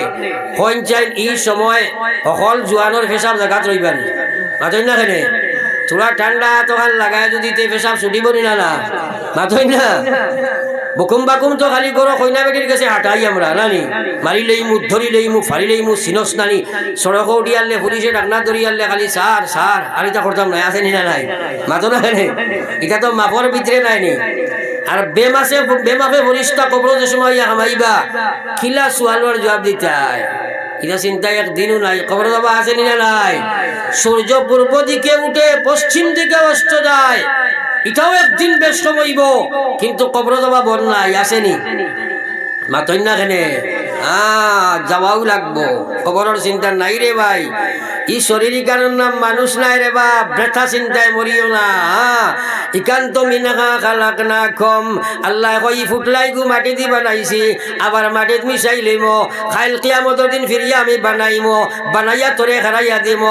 হইন চাইন এই সময় সকল জোয়ানোর ফেসাব জায়গাত রইবান মাতই না খেনে, তোরা ঠান্ডা তখন লাগায় যদি তে ফেসাব ছুটিব না না মাতই না, বকুম বাকুম তো খালি করো কইনা বেটির কাছে হাঁটাই আমরা নানি, মারি লইমু ধরি লইমু ফারি লইমু সিনস নানি, সড়ক উঠিয়ালে পুলিশে ডাকনা ধরিয়ালে খালি সার সার আর এটা করতাম নাই, আছে নি না নাই? মাতো না খেনে, এটা তো মাপর ভিতরে নাই নি। আর বেমাপে ফরিস্তা কবর যে সময় হামাইবা খিলা সোয়ালোর জবাব দিতে হয়, এটা চিন্তা একদিনও নাই। কবর যাবা আসেনি না নাই? সূর্য পূর্ব দিকে উঠে পশ্চিম দিকে অস্ত যায়, এটাও একদিন বেশ হইব, কিন্তু কবর যাবা বন নাই, আসেনি? মাতই না কেনে? যাওয়াও লাগবো, খবরের চিন্তা নাই রে ভাই। ই শরীর কারণ নাম মানুষ নাই রে বাপ, ব্যথা চিন্তায় মরিও না। ইকান্ত মিনাহা খালাকনাকুম, আল্লাহ কই ফুটলাই গু মাটি দি বানাইছি, আবার মাটিত মিশাই লইম, খাইল কিয়ামতের দিন ফিরিয়া আমি বানাইম, বানাইয়া তোরে খারাইয়া দিম।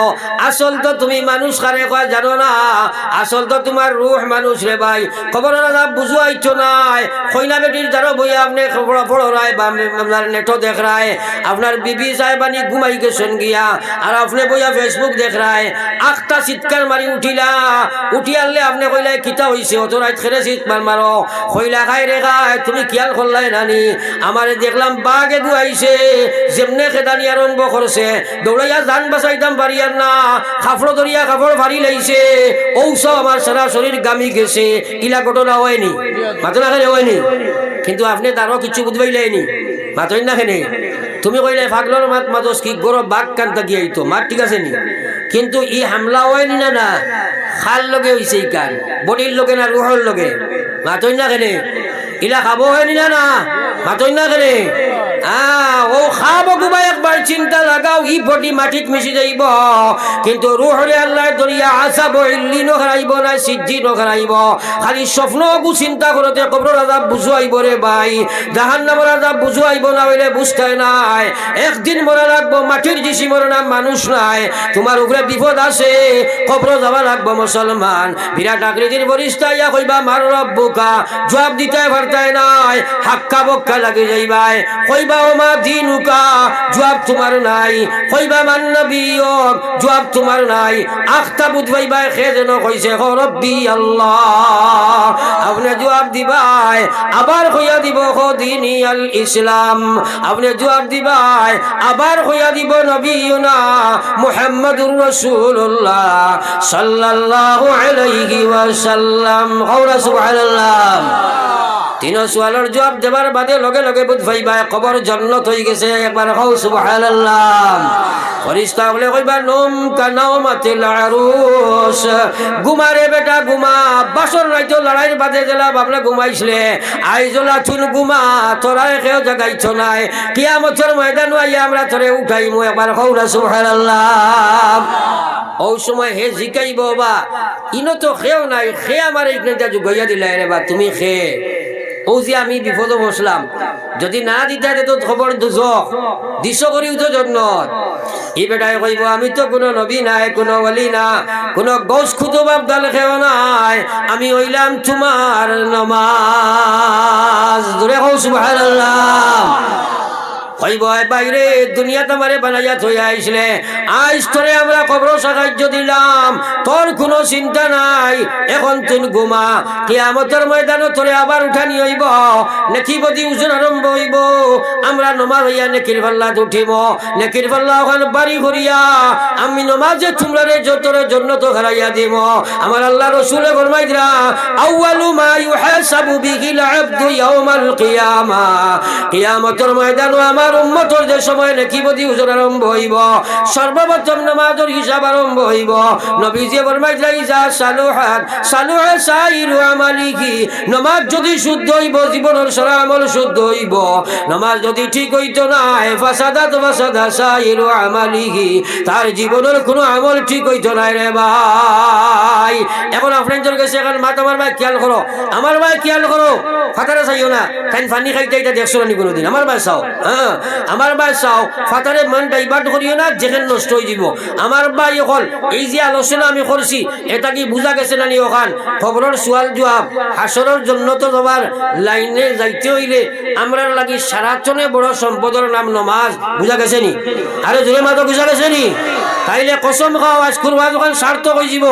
আসল তো তুমি মানুষ খারে কয় জানো না, আসল তো তোমার রুহ মানুষ রে ভাই। খবর বুঝো আইছো নাই, কইনা বেটির যারো বইয়া আপনি খবর পড়ায় বা আপনার নেটও দেখ রায়, আপনার বিবি সাহেবানি ঘুমাই গেছেন গিয়া, আর আপনি বইয়া ফেসবুক দেখ রায়। আখটা চিৎকার মারি উঠিলা, উঠি আনলে আপনি কইলাই কিতা হইছে, অত রাত খেলে চিৎকার মারো, কইলা খাই রে খাই, তুমি খেয়াল করলাই নানি, আমারে দেখলাম বাঘে গুয়াইছে, যেমনে খেদানি আরম্ভ করছে, দৌড়াইয়া জান বাঁচাইতাম পারিয়ার না, কাপড় ধরিয়া কাপড় ভারী লাইছে, ঔষ আমার সারা শরীর গামি গেছে। ইলা ঘটনা হয়নি, মাথা না খেলে হয়নি, কিন্তু আপনি তারও কিছু বুঝবাইলাইনি, মাতই না খেনে। তুমি কইলে ফাগলর মাত মাতস কি গরব বাঘ কান্তা গিয়ে তো মাত, ঠিক আছে নি, কিন্তু ই হামলা হয়নি না, না খাল লগে হইছে, এই কান বডির লগে না রুহর লগে, মাতই না খেনে। ইলা খাবো হয়নি না, না মাতই না খেনে। ও খাব গুবা একবার চিন্তা লাগাও, ই বডি মাটিত মিশি যাইব, কিন্তু রুহরে আল্লাহ দরিয়া আসাব, ইল্লি নখরাইব না সিজ্জি নখরাইব। খালি স্বপ্ন গু চিন্তা করতে কবর আযাব বুঝো আইব রে ভাই, জাহান্নামের আযাব বুঝো আইব না, হইলে বুঝতে নাই। একদিন মরা লাগবো, মাটির জিসিমর নাম মানুষ নাই, তোমার উপরে বিপদ আছে, কবর যাওয়া লাগবো মুসলমান। বিরাট আকৃতির ফেরেশতা ইয়া কইবা মার রব্বুকা, জবাব দিতে পারতায় নাই, হাক্কা বক্কা লাগি যাইবাই, কইবা ওমা দিনুকা, জবাব তোমার নাই, কইবা মান নবিয়ক, জবাব তোমার নাই। আখতা বুঝবাইবা খে যেন কইছে হ রব্বি আল্লাহ, আপনি জবাব দিবাই, আবার কইয়া দিব হ দিনী আল ইসলাম, আপনি জবাব দিবাই, আবার কইয়া দিব নবিয়ুনা মুহাম্মাদুর রাসূলুল্লাহ সাল্লাল্লাহু আলাইহি ওয়াসাল্লাম। কওলা সুবহানাল্লাহ। তিন সোয়ালের জবাব দেবার বাদে লগে লগে বুঝ ভাইবা কবর জান্নাত হয়ে গেছে, একবার কও সুবহানাল্লাহ। ফেরেশতা বলে কইবা নম কানামাতিল আরুস, ঘুমারে বেটা ঘুমা, বাসর রাইতো লড়াইয়ের বাদে জেলা বাবলা ঘুমাইছিলে, আইজলা চুন ঘুমা, তোরাই কেউ জাগাইছ নাই, কিয়ামতের ময়দান আইয়া আমরা তোরে উঠাইমু, একবার কও না সুবহানাল্লাহ। ও সময় হে জিকাইব বা ইনো তো খেও নাই, খে আমার এইখানটা জুগাইয়া দিলাই রে বা, তুমি খে ও যে আমি বিপদ বসলাম, যদি না দিতে তো খবর দুজক দিশ করিও তো জন্নত। এই বেটায় কইব আমি তো কোনো নবী নাই, কোনো ওলি না, কোনো গৌস খুদো বাপ দাল খেও নাই, আমি হইলাম তোমার নমাজ। দূরে কও সুবহানাল্লাহ। কইব বাইরে দুনিয়া তোমারে বানাইয়া থই আইসলে, আইস তোরে আমরা কবর সাহায্য দিলাম, তোর কোনো চিন্তা নাই, এখন তুই ঘুমা, কিয়ামতের ময়দানে তোরে আবার উঠানি হইব, নেকি বদি উজুর আরম্ভ হইব, আমরা নমাজ হইয়া নেকির পাল্লাত উঠিব, নেকির পাল্লা ওখানে বাড়ি করিয়া আমি নমাজে তোমরারে যতরে জান্নাত হারাইয়া দিব। আমার আল্লাহ রাসূলে ফরমাই দিরা আউয়ালু মা ইউহাসাবু বিহিল আবদু ইয়াউমাল কিয়ামা, কিয়ামতের ময়দানে আমার উম্মতর যে সময় নেকি বদি উজুর আরম্ভ হইব, সর্বপ্রথম নামাজের হিসাব আরম্ভ হইব। নবীজি ফরমাইলেন ইজা সালুহাত সালুহা সাইরু আমালিহি, নামাজ যদি শুদ্ধ হইব জীবনের সারা আমল শুদ্ধ হইব, নামাজ যদি ঠিক হইতো না ফাসাদাত ফাসাদা সাইরু আমালিহি, তার জীবনের কোনো আমল ঠিক হইতো না রে ভাই। এখন আপনাদের কাছে এখন মাত আমার ভাই খেয়াল করো, আমার ভাই খেয়াল করো, ফাতারে চাইও না, তাই পানি খাইতে এটা দেখছো না কোনোদিন, আমার ভাই চাও, হ্যাঁ আমার ভাই চাও, ফাতারে মনটা ইবাদ করিও না, যেখানে নষ্ট হয়ে যাব। আমার ভাই এখন এই যে আলোচনা আমি করছি এটা কি বুঝা গেছে না নি? ওখান খবরের সোয়াল জবাব হাসরের জন্য তো তোমার লাইনে যাইতে হইলে আমরা লাগি সারাচনে বড় সম্পদের নাম নমাজ, বুঝা গেছে নি? আরে জোরে মাতো বুঝা গেছে নি? তাইলে কসম খাও আজ করবা যখন সার্থক হয়ে যাব,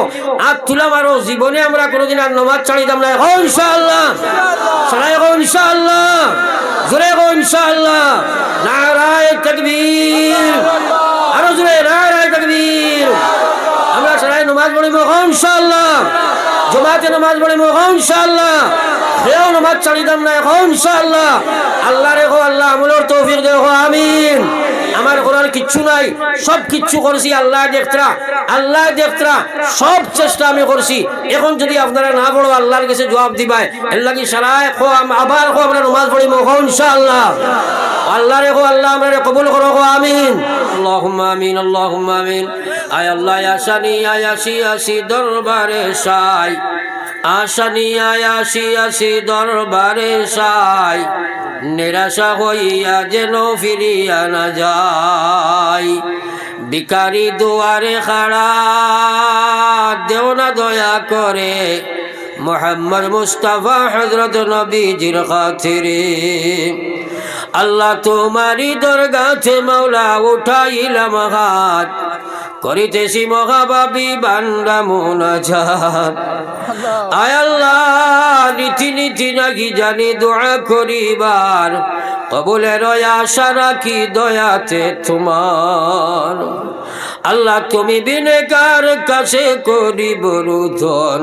আজ তুলাম আরো জীবনে আমরা কোনোদিন আর নমাজ ছাড়িতাম না। ইনশাআল্লাহ, সবাই ইনশাআল্লাহ, জোরে গো ইনশাআল্লাহ, নারায়ে তাকবীর, আরো জোরে নারায়ে তাকবীর। আমরা সবাই নামাজ পড়িব ইনশাআল্লাহ, জমাতে নামাজ পড়িব ইনশাআল্লাহ, কেউ নামাজ ছাড়িতাম না ইনশাআল্লাহ। আল্লাহ রেখো, আল্লাহ আমলের তৌফিক দেও, আমিন আমার করার কিচ্ছু নাই, সব কিচ্ছু করছি আল্লাহ দেখতরা, আল্লাহ দেখতরা, সব চেষ্টা আমি করছি। এখন যদি আপনারা না পড়ো আল্লাহর কাছে জবাব দিবাই, এর লাগি সারায় আবার আমরা নামাজ পড়িব ইনশাআল্লাহ। আল্লাহ রেখো, আল্লাহ আমরা কবুল করো, আমিন আল্লাহুম্মা আমিন আল্লাহুম্মা আমিন। আয় আল্লাহ আশানি আয়াসি আসি দরবারে সাই, আশানি আয়াসি আসি দরবারে সাই, নিরাশা হইয়া যেন ফিরিয়া না যাই। ভিখারি দুয়ারে খাড়া দেও না দয়া করে, মুহাম্মদ মুস্তাফা হযরত নবীজির খাতিরে। আল্লাহ তোমারি দরগাতে মাওলা উঠাইলাম হাত, করিতেছি মহাবাবী বান্দা মুনাজাত। আয় আল্লাহ নীতি নীতি নাকি জানি দোয়া করিবার, কবুলের আশা রাখি দয়াতে তোমার। আল্লাহ তুমি বিনে কার কাছে করিব রুদন,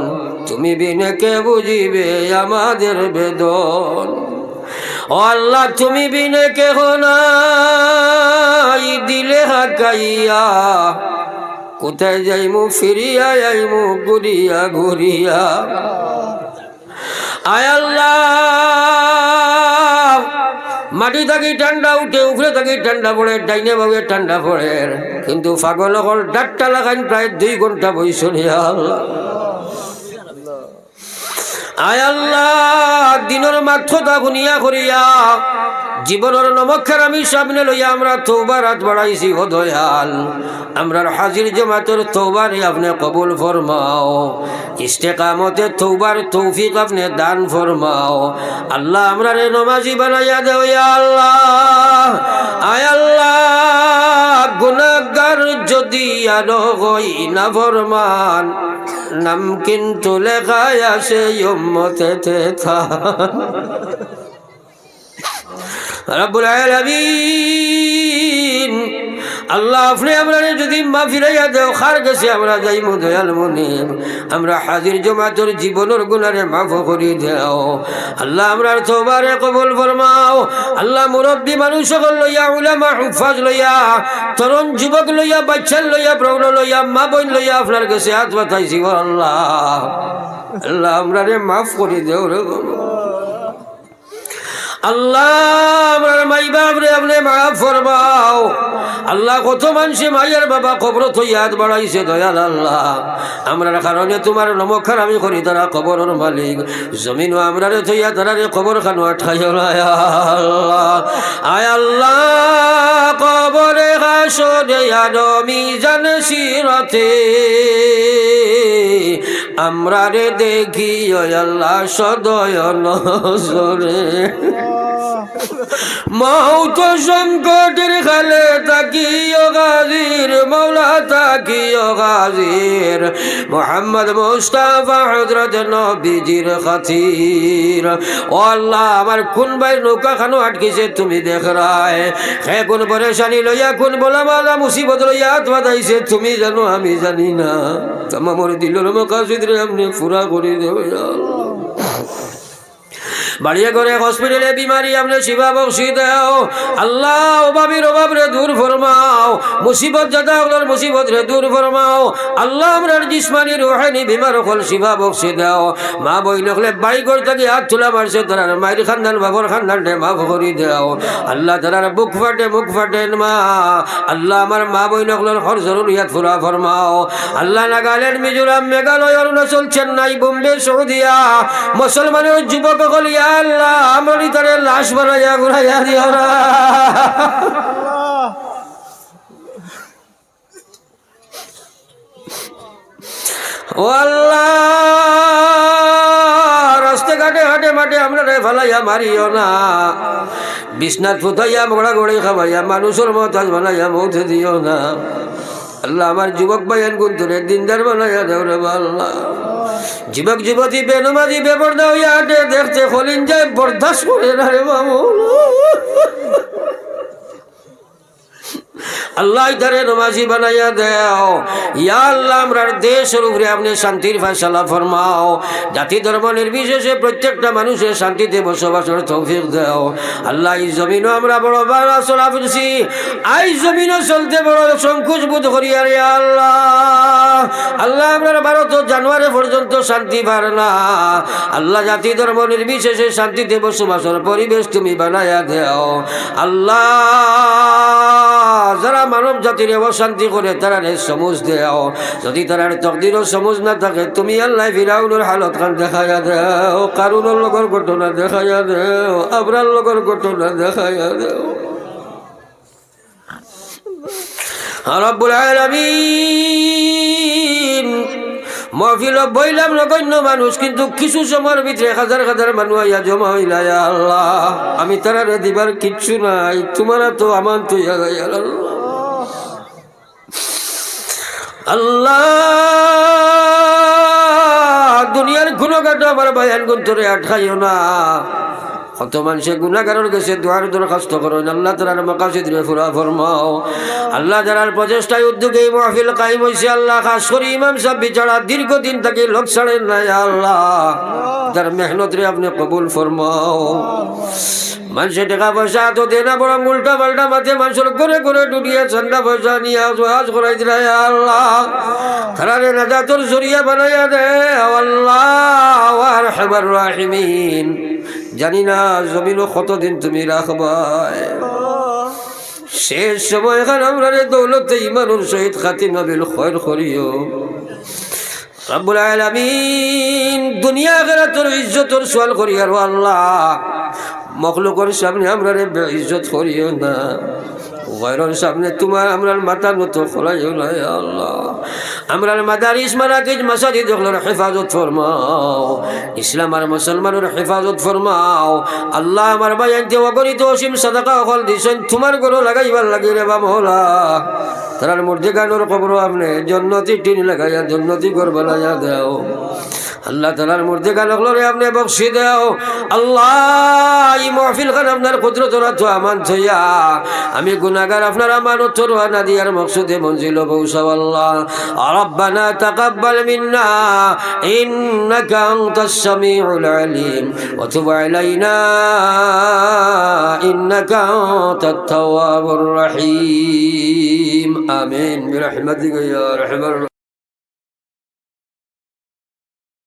তুমি বিনে কে বুঝিবে আমাদের বেদন। ও আল্লাহ তুমি বিনে কেহ নাই, দিলে হাকাইয়া কোথায় যাইমু ফিরিয়া যাইমু ঘুরিয়া ঘুরিয়া। আয় আল্লাহ মাটি থাকি ঠান্ডা উঠে, উপরে থাকি ঠান্ডা পড়ে, ডাইনে ভাবে ঠান্ডা পড়ে, কিন্তু পাগল হল ডাক্তা লাগাইন প্রায় 2 ঘন্টা বইসনিয়া। আয় আল্লাহ দিনের মাঠটা গুনিয়া করিয়া জীবনের নমক্ষার আমি সামনে লইয়া আমরা তওবা রাত বাড়াইছি। ও দয়াল আমরার হাজির জমাতের তওবারে আপনি কবুল ফরমাও, ইস্তেকামতে তওবার তৌফিক আপনি দান ফরমাও। আল্লাহ আমরারে নমাজি বানাইয়া দেও ইয়া আল্লাহ। আয় আল্লাহ গুনাহগার যদি আনো হই না ফরমান, নাম কিন্তু লেখায় আসে উম্মতেতে থা। রব্বুল আলামিন আল্লাহ আপনি আমরা যদি মা ফিরাইয়া দেও খার কাছে আমরা যাইমু দয়াল মুনিব। আমরা হাজির জমাতের জীবনের গুনারে মাফ করি দেও আল্লাহ, আমরার তওবারে কবুল ফরমাও। আল্লাহ মুরব্বী মানুষ সকল লইয়া, উলামা হুফাজ লইয়া, তরুণ যুবক লইয়া, বাচ্চা লইয়া, প্রৌঢ় লইয়া, মা বোন লইয়া আপনার কাছে হাত পাতাইছি। আল্লাহ আল্লাহ আমরারে মাফ করি দেও রে আল্লাহ। আমার মাই বাপ রে আপনি মাফ ফরমাও আল্লাহ। কত মানুষে মাইয়ার বাবা কবর থইয়াত বাড়াইছে দয়াল আল্লাহ, আমরার কারণে তোমার নমস্কার আমি করি। তারা কবরের মালিক, জমিন আমরারে থইয়া তারারে কবর খানো আঠাই আল্লাহ। আয় আল্লাহ কবরে হাসরে মিজান সিরাতে আমরারে দেখি আল্লাহ সদয় নজরে। মৌত সংকটের খালে তাকিও গাজির, মৌলা তাকিও গাজির, মুহাম্মদ মুস্তাফা হযরত নবীজির খাতির। ও আল্লাহ আমার কোন ভাই নৌকা খানো আটকিছে তুমি দেখ রায়, হে কোন পরেশানি লইয়া কোন বলা মালা মুসিবত লইয়া বাধাইছে তুমি জানো আমি জানি না। তামামর দিলের মাকাসিদ রে আপনি পুরা করে দেও বাড়িয়ে করে হসপিটালে বিমারি আপনি শিবা বক্সি দেও আল্লাহ। অভাবীর অভাব রে দূর ফরমাও, মুসিবত জাদা হলোর মুসিবত রে দূর ফরমাও আল্লাহ। আমরার জিসমানি রুহানি বিমার হল শিবা বক্সি দেও। মা বই নকলে বাড়ি করে থাকি হাত তুলা মারছে তারার মায়ের খানদান বাবর খানদান রে মাফ করি দেও আল্লাহ। তারার বুক ফাটে মুখ ফাটেন মা আল্লাহ। আমার মা বই নকলের হর জরুরিয়াত ফুরা ফরমাও আল্লাহ। নাগাল্যান্ড, মিজোরাম, মেঘালয়, অরুণাচল, চেন্নাই, বোম্বে, সৌদিয়া মুসলমানের যুবক হলিয়া আল্লাহ আমরি তারে লাশ বানাইয়া ঘুরাইয়া দিও না। ও আল্লাহ রাস্তাঘাটে হাটে মাঠে আমরা রে ফালাইয়া মারিও না। বিছনাত ফুটাইয়া মোড়া গোড়ে খাবাইয়া মানুষের মতাজ বানাইয়া মৌতে দিও না আল্লাহ। আমার যুবক ভাইয়ান গুন্তরে দিনদার বানাইয়া দেও রে আল্লাহ। যুবক যুবতী বেনমাজি বেপরদা হইয়া হাটে দেখতে খলিন যায় বরদাস্ত করে না রে মামুন। আল্লাহ ইদারে নমাজি বানাইয়া দেও। ইয়া আল্লাহ আমরার দেশের উপরে আপনি শান্তির ফয়সালা ফরমাও। জাতি ধর্ম নির্বিশেষে প্রত্যেকটা মানুষের শান্তিতে বসবাসের তৌফিক দেও। আল্লাহ এই জমিনও আমরা বড় বাড়া চলা ফিরছি, এই জমিনও চলতে বড় সংকোচ বোধ করি। আর আল্লাহ আল্লাহ আমরা 12 জানুয়ারি পর্যন্ত শান্তি পার না। আল্লাহ জাতি ধর্ম নির্বিশেষে শান্তিতে বসবাসের পরিবেশ তুমি বানাইয়া দেও। আল্লাহ যারা মানব জাতির অশান্তি করে তারা সমুজ দেও। যদি তার তকদিরও সমুজ না থাকে তুমি আল্লাহ ফিরাউনের হালত খান দেখাইয়া দেও, কারুনের লগর ঘটনা দেখাইয়া দেও, আবরার লগর ঘটনা দেখাইয়া দেও। রব্বুল আলামিন মহফিল বইলাম নগণ্য মানুষ, কিন্তু কিছু সময়ের ভিতরে হাজার হাজার মানুষ আইয়া জমা হইলা। আল্লাহ আমি তারা দিবার কিচ্ছু নাই, তোমারা তো আমার তো আল্লাহ দুনিয়ার গুণগাটা আমার বায়ান গুন্তরে আটকাইও না। কত মানুষে গুনাহগারের কাছে দুয়ার দরখাস্ত করেন, আল্লাহ তাআলার মাকাসিদ রে পুরা ফরমাও। আল্লাহ তাআলার প্রচেষ্টায় উদ্যোগে এই মাহফিল কায়েম হইছে। আল্লাহ খাস করে ইমাম সাহেব বিচারা দীর্ঘদিন থেকে লোক ছাড়েন না। আল্লাহ তার মেহনত রে আপনি কবুল ফরমাও। মানুষে টাকা পয়সা তো দেনা বড় উল্টা পাল্টা মাঠে মানুষের করে করে ডুবিয়ে ঠান্ডা পয়সা নিয়ে আজ করাই দিলাই। আল্লাহ তারারে নাজাতুর জরিয়া বানাইয়া দে আল্লাহ আরহামার রাহিমিন। জানি না জমিনও কতদিন তুমি রাখবাই, শেষ সময় এখন আমরা দৌলতে ইমানুর সহিত খাতিমা বিল খৈর করিও। রব্বুল আলামিন দুনিয়া আখিরাতের ইজ্জতের সওয়াল করি। আর আল্লাহ মখলুকের সামনে আমরা ইজ্জত করিও না, গয়রের সামনে তোমার আমরার মাথা নত খোলাইও না। আল্লাহ আমরার মাদারিস মারাকিজ মাসাজিদ ওগুলোর হেফাজত ফরমাও, ইসলাম আর মুসলমানের হেফাজত ফরমাও। আল্লাহ আমার বায়ানতে অগণিত অসীম সাদাকা অকল দিছেন, তোমার গরু লাগাইবার লাগি রে বা মহলা। তার মধ্যে গানোর খবর আপনি জন্নতি টিন লাগাইয়া জন্নতি ঘর বানাইয়া দেও। আল্লাহ তাআলার মধ্যে গানগুলোরে আপনি বখশি দেও। আল্লাহ এই মাহফিল খান আপনার কুদরতের তো আমান থইয়া আমি গুনাহগার আপনার আমানত রওনা দিয়ার মকসুদে মঞ্জিল পৌঁছাও। আল্লাহ রব্বানা তাকাব্বাল মিন্না ইন্নাকা আনতাস সামিউল আলিম ওয়া তুব আলাইনা ইন্নাকা আনতাত তাওয়াবুর রহিম। আমিন বিরহমাতিকা ইয়া আরহামার